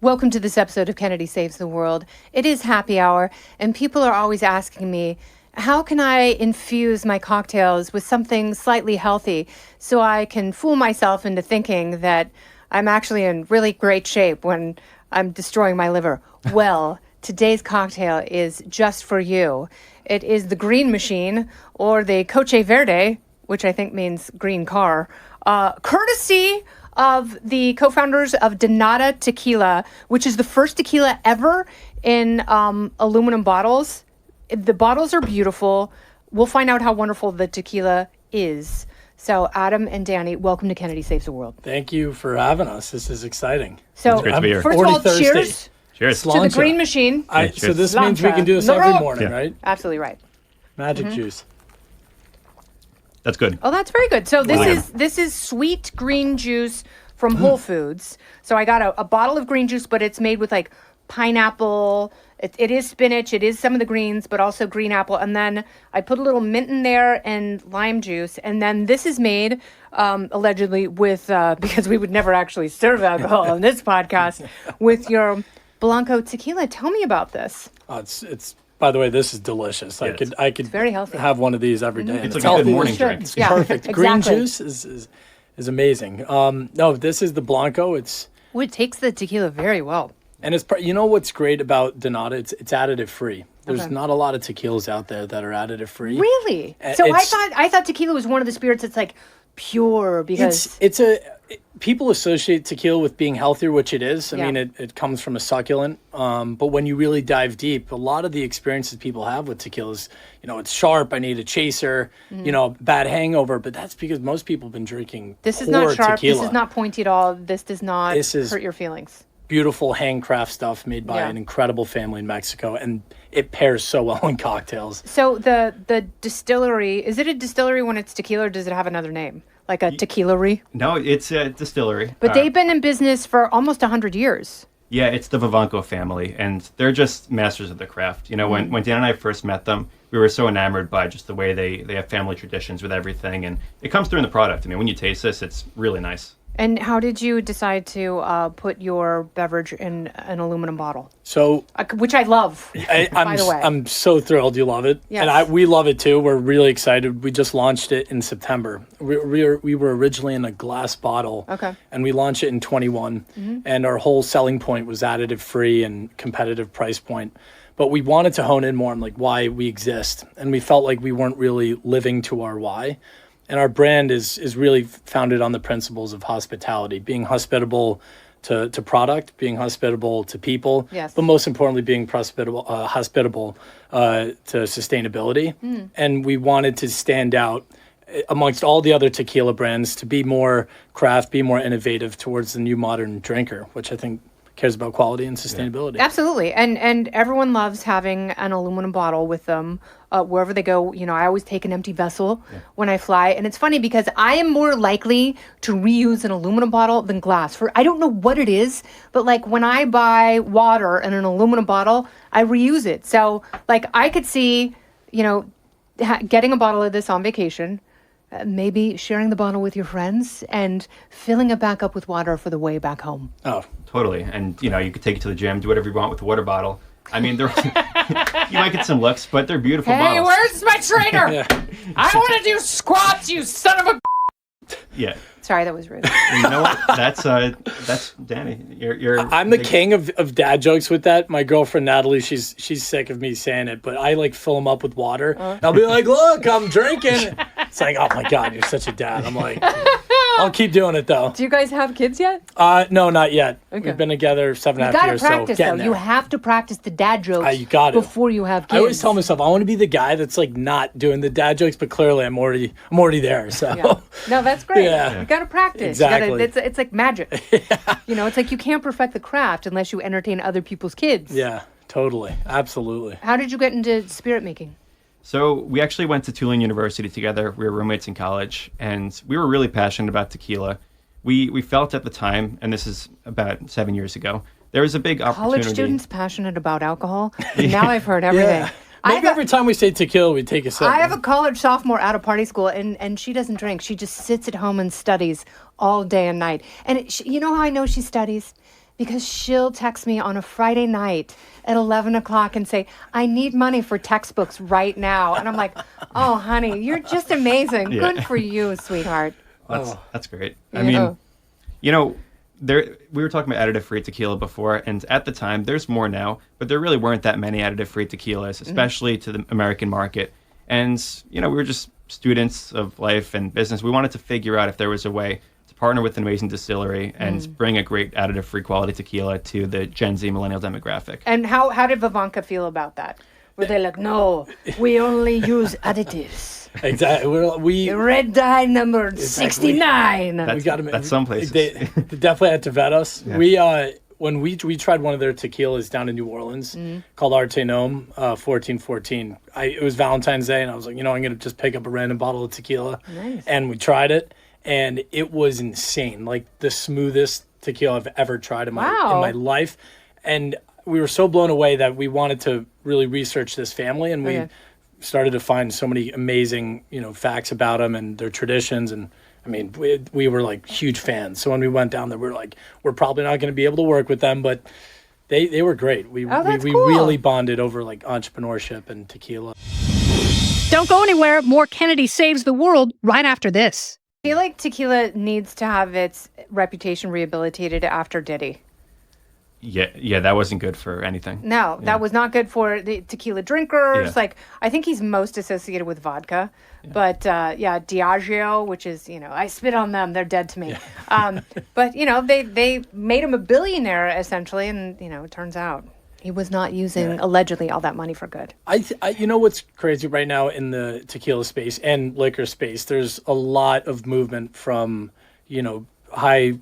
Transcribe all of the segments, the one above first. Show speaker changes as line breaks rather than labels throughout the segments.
Welcome to this episode of Kennedy Saves the World. It is happy hour, and people are always asking me, how can I infuse my cocktails with something slightly healthy so I can fool myself into thinking that I'm actually in really great shape when I'm destroying my liver? Well, today's cocktail is just for you. It is the Green Machine, or the Coche Verde, which I think means green car, courtesy of the co-founders of Nada Tequila, which is the first tequila ever in aluminum bottles. The bottles are beautiful. We'll find out how wonderful the tequila is. So, Adam and Danny, welcome to Kennedy Saves the World.
Thank you for having us. This is exciting.
So,
It's great to be here.
first of all, cheers
Cheers.
to the Green Machine.
So this means we can do this every morning, right?
Absolutely right.
Magic juice.
That's good.
Oh, that's very good. So this is sweet green juice from Whole Foods. So I got a bottle of green juice, but it's made with like pineapple. It is spinach. It is some of the greens, but also green apple. And then I put a little mint in there and lime juice. And then this is made allegedly with, because we would never actually serve alcohol on this podcast, with your Blanco tequila. Tell me about this.
It's by the way, this is delicious.
Yeah,
I could
very healthy.
have one of these every day.
It's
And
like a good
healthy.
morning drink.
It's
Yeah,
perfect.
exactly.
Green juice is amazing. No, this is the Blanco.
Well, it takes the tequila very well.
And you know what's great about Donata? It's additive free. There's
Okay.
not a lot of tequilas out there that are additive free.
Really? So
It's-
I thought tequila was one of the spirits that's like pure because
People associate tequila with being healthier, which it is. I
Yeah.
mean, it comes from a succulent. But when you really dive deep, a lot of the experiences people have with tequila is, it's sharp. I need a chaser. Bad hangover. But that's because most people have been drinking.
this is not sharp.
Tequila.
This is not pointy at all. This does not
This is-
hurt your feelings.
Beautiful handcraft stuff made by
Yeah.
an incredible family in Mexico, and it pairs so well in cocktails.
So the distillery, is it a distillery when it's tequila, or does it have another name? Like a tequilery?
No, it's a distillery.
But they've been in business for almost 100 years.
Yeah, it's the Vivanco family, and they're just masters of the craft. When Dan and I first met them, we were so enamored by just the way they have family traditions with everything, and it comes through in the product. I mean, when you taste this, it's really nice.
And how did you decide to put your beverage in an aluminum bottle?
So
Which I love, by the way.
I'm so thrilled you love it.
Yes.
And we love it too. We're really excited. We just launched it in September. We were originally in a glass bottle.
Okay.
And we launched it in 21. And our whole selling point was additive free and competitive price point. But we wanted to hone in more on like why we exist. And we felt like we weren't really living to our why. And our brand is really founded on the principles of hospitality, being hospitable to product, being hospitable to people,
Yes.
but most importantly, being hospitable to sustainability. And we wanted to stand out amongst all the other tequila brands to be more craft, be more innovative towards the new modern drinker, which I think cares about quality and sustainability.
Absolutely. And everyone loves having an aluminum bottle with them wherever they go. I always take an empty vessel when I fly. And it's funny because I am more likely to reuse an aluminum bottle than glass. I don't know what it is, but like when I buy water in an aluminum bottle, I reuse it. So like I could see, getting a bottle of this on vacation, maybe sharing the bottle with your friends and filling it back up with water for the way back home.
Oh,
Totally. And, you could take it to the gym, do whatever you want with the water bottle. I mean, you might get some looks, but they're beautiful
Hey,
bottles.
where's my trainer? I want to do squats, you son of a...
Yeah.
Sorry, that was rude.
And you know what? That's Danny.
I'm the king of dad jokes with that. My girlfriend Natalie, she's sick of me saying it, but I like fill them up with water. And I'll be like, "Look, I'm drinking." It's like, "Oh my god, you're such a dad." I'm like, I'll keep doing it though.
Do you guys have kids yet?
No, not yet.
Okay.
We've been together 7.5
You gotta
years.
practice,
so
though.
getting
You
there.
have to practice the dad jokes
You got it.
before you have kids.
I always tell myself I want to be the guy that's like not doing the dad jokes, but clearly I'm already there. So
Yeah. No, that's great.
Yeah.
You gotta practice.
Exactly.
It's like magic. It's like you can't perfect the craft unless you entertain other people's kids.
yeah, totally, absolutely.
How did you get into spirit making?
So we actually went to Tulane University together. We were roommates in college, and we were really passionate about tequila. We felt at the time, and this is about 7 years ago, there was a big opportunity.
College students passionate about alcohol. Now I've heard everything.
Yeah. Maybe every time we say tequila, we take a sip.
I have a college sophomore at a party school, and she doesn't drink. She just sits at home and studies all day and night. And you know how I know she studies? because she'll text me on a Friday night at 11 o'clock and say, I need money for textbooks right now. And I'm like, oh, honey, you're just amazing.
Yeah.
Good for you, sweetheart.
That's great.
Yeah.
I mean, you know, we were talking about additive-free tequila before, and at the time, there's more now, but there really weren't that many additive-free tequilas, especially to the American market. And, you know, we were just students of life and business. We wanted to figure out if there was a way to partner with an amazing distillery and bring a great additive-free quality tequila to the Gen Z millennial demographic.
And how did Vivanka feel about that? Were they like, no, we only use additives.
Exactly. We
Red dye number 69.
That's some places.
They definitely had to vet us.
Yeah.
When we tried one of their tequilas down in New Orleans called Arte Gnome 1414. It was Valentine's Day, and I was like, I'm going to just pick up a random bottle of tequila.
Nice.
And we tried it, and it was insane. Like the smoothest tequila I've ever tried in my life. And we were so blown away that we wanted to really research this family, and we started to find so many amazing, facts about them and their traditions. And I mean, we were like huge fans. So when we went down there, we were like, we're probably not going to be able to work with them, but they were great. We
cool.
really bonded over like entrepreneurship and tequila.
Don't go anywhere. More Kennedy Saves the World right after this.
I feel like tequila needs to have its reputation rehabilitated after Diddy.
Yeah, that wasn't good for anything.
No, that was not good for the tequila drinkers.
Yeah.
Like, I think he's most associated with vodka. Yeah. But, Diageo, which is, I spit on them. They're dead to me. Yeah. But, they made him a billionaire, essentially. And, it turns out he was not using, allegedly, all that money for good.
You know what's crazy right now in the tequila space and liquor space? There's a lot of movement from, high,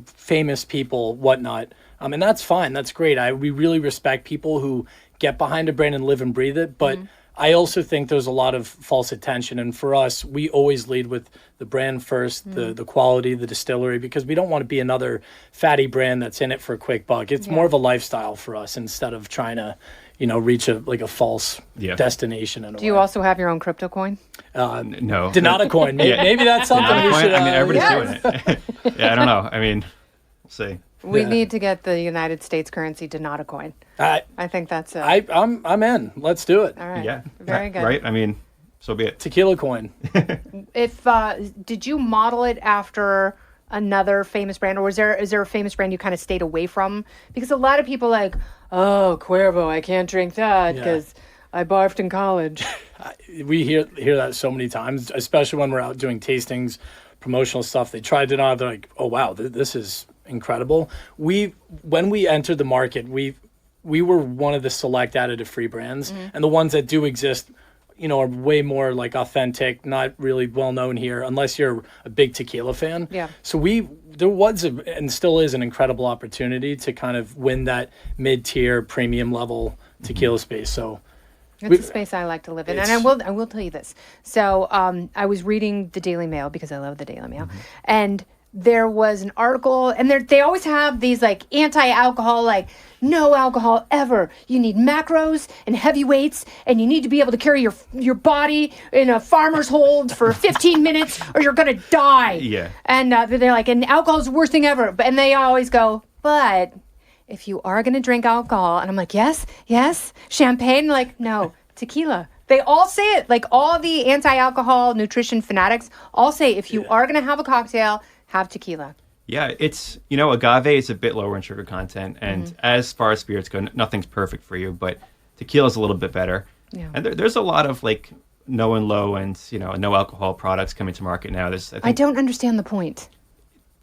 famous people, whatnot. And that's fine. That's great. We really respect people who get behind a brand and live and breathe it. But I also think there's a lot of false attention. And for us, we always lead with the brand first, the quality, the distillery, because we don't want to be another fatty brand that's in it for a quick buck. It's more of a lifestyle for us instead of trying to, reach a false destination.
Do you also have your own crypto coin?
No.
Nada coin. Maybe that's something we should.
Everybody's doing it. I don't know. I mean, we'll see.
We need to get the United States currency Nada coin. I think that's it.
I'm in. Let's do it.
All right.
Yeah.
Very good.
Right? I mean, so be it.
Tequila coin.
Did you model it after another famous brand, or is there a famous brand you kind of stayed away from? Because a lot of people like, oh, Cuervo, I can't drink that because I barfed in college.
We hear that so many times, especially when we're out doing tastings, promotional stuff. They tried it on. They're like, oh wow, this is incredible. When we entered the market, we were one of the select additive free brands, and the ones that do exist, are way more like authentic, not really well known here, unless you're a big tequila fan. Yeah. So there was and still is an incredible opportunity to kind of win that mid-tier premium level tequila space. So
it's a space I like to live in. And I will tell you this. So I was reading the Daily Mail because I love the Daily Mail. And there was an article, and they always have these like anti-alcohol, like no alcohol ever. You need macros and heavy weights, and you need to be able to carry your body in a farmer's hold for 15 minutes or you're going to die.
Yeah.
And they're like, and alcohol is the worst thing ever. And they always go, but if you are going to drink alcohol, and I'm like, yes, champagne. Like, no, tequila. They all say it. Like all the anti-alcohol nutrition fanatics all say, if you are going to have a cocktail, have tequila.
Yeah, it's, agave is a bit lower in sugar content. And as far as spirits go, nothing's perfect for you, but tequila is a little bit better. Yeah. And there's a lot of like no and low and, no alcohol products coming to market now.
I don't understand the point.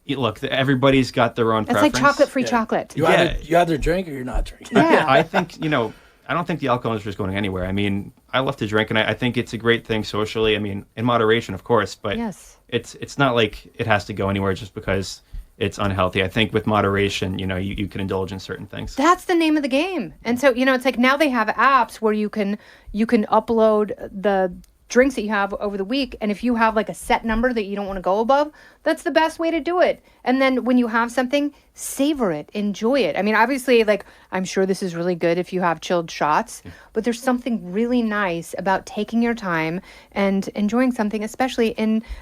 Look, everybody's got their own preference.
It's like chocolate-free chocolate.
You either drink or you're not drinking.
Yeah.
I think, I don't think the alcohol industry is going anywhere. I mean, I love to drink, and I think it's a great thing socially. I mean, in moderation, of course, but it's not like it has to go anywhere just because it's unhealthy. I think with moderation, you can indulge in certain things.
That's the name of the game. And so, it's like now they have apps where you can upload the drinks that you have over the week, and if you have like a set number that you don't want to go above, that's the best way to do it. And then when you have something, savor it, enjoy it. I mean, obviously, like, I'm sure this is really good if you have chilled shots, but there's something really nice about taking your time and enjoying something, especially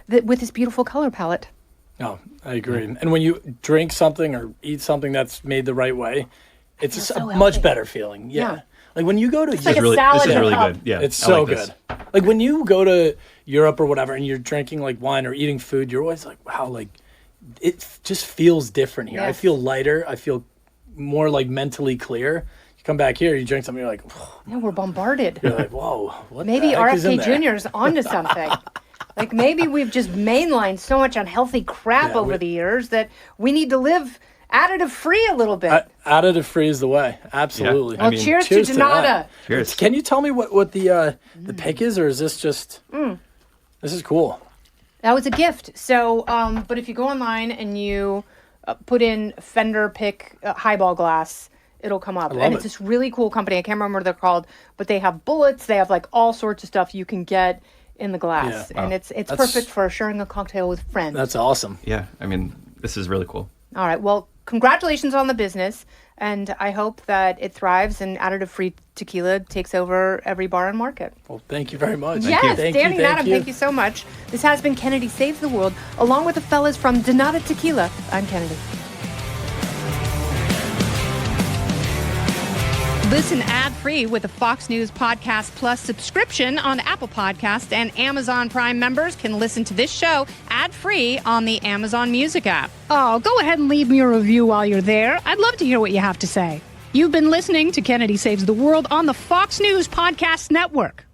with this beautiful color palette.
No, I agree. And when you drink something or eat something that's made the right way, it's
feels
a
so
much
healthy.
better feeling. Yeah.
Yeah.
Like when you go to
like a
Really,
salad
this is
in a
really
cup.
good. Yeah,
it's
I
so
like this.
good. Like when you go to Europe or whatever and you're drinking like wine or eating food, you're always like, wow, like it just feels different here. I
Yes.
feel lighter. I feel more like mentally clear. You come back here, you drink something, you're like,
Yeah, we're bombarded.
you're like, whoa, what
Maybe
the heck is in
RFK
there?
Jr. is onto something. Like maybe we've just mainlined so much unhealthy crap
Yeah,
over the years that we need to live additive free a little bit.
Additive free is the way. Absolutely.
I
well,
mean,
cheers
cheers
to
to
Nada.
that.
Cheers.
Can you tell me what the pick is, or is this just? This is cool.
That was a gift. So, but if you go online and you put in Fender pick highball glass, it'll come up.
love
And
it.
it's this really cool company. I can't remember what they're called, but they have bullets. They have like all sorts of stuff you can get in the glass,
Yeah.
and it's
That's-
perfect for sharing a cocktail with friends.
That's awesome.
Yeah, I mean, this is really cool.
All right. Well, congratulations on the business, and I hope that it thrives and additive-free tequila takes over every bar and market.
Well, thank you very much.
Yes,
Thank
Danny
you,
and Adam, thank you so much. This has been Kennedy Saves the World, along with the fellas from Nada Tequila. I'm Kennedy.
Listen ad-free with a Fox News Podcast Plus subscription on Apple Podcasts, and Amazon Prime members can listen to this show ad-free on the Amazon Music app. Oh, go ahead and leave me a review while you're there. I'd love to hear what you have to say. You've been listening to Kennedy Saves the World on the Fox News Podcast Network.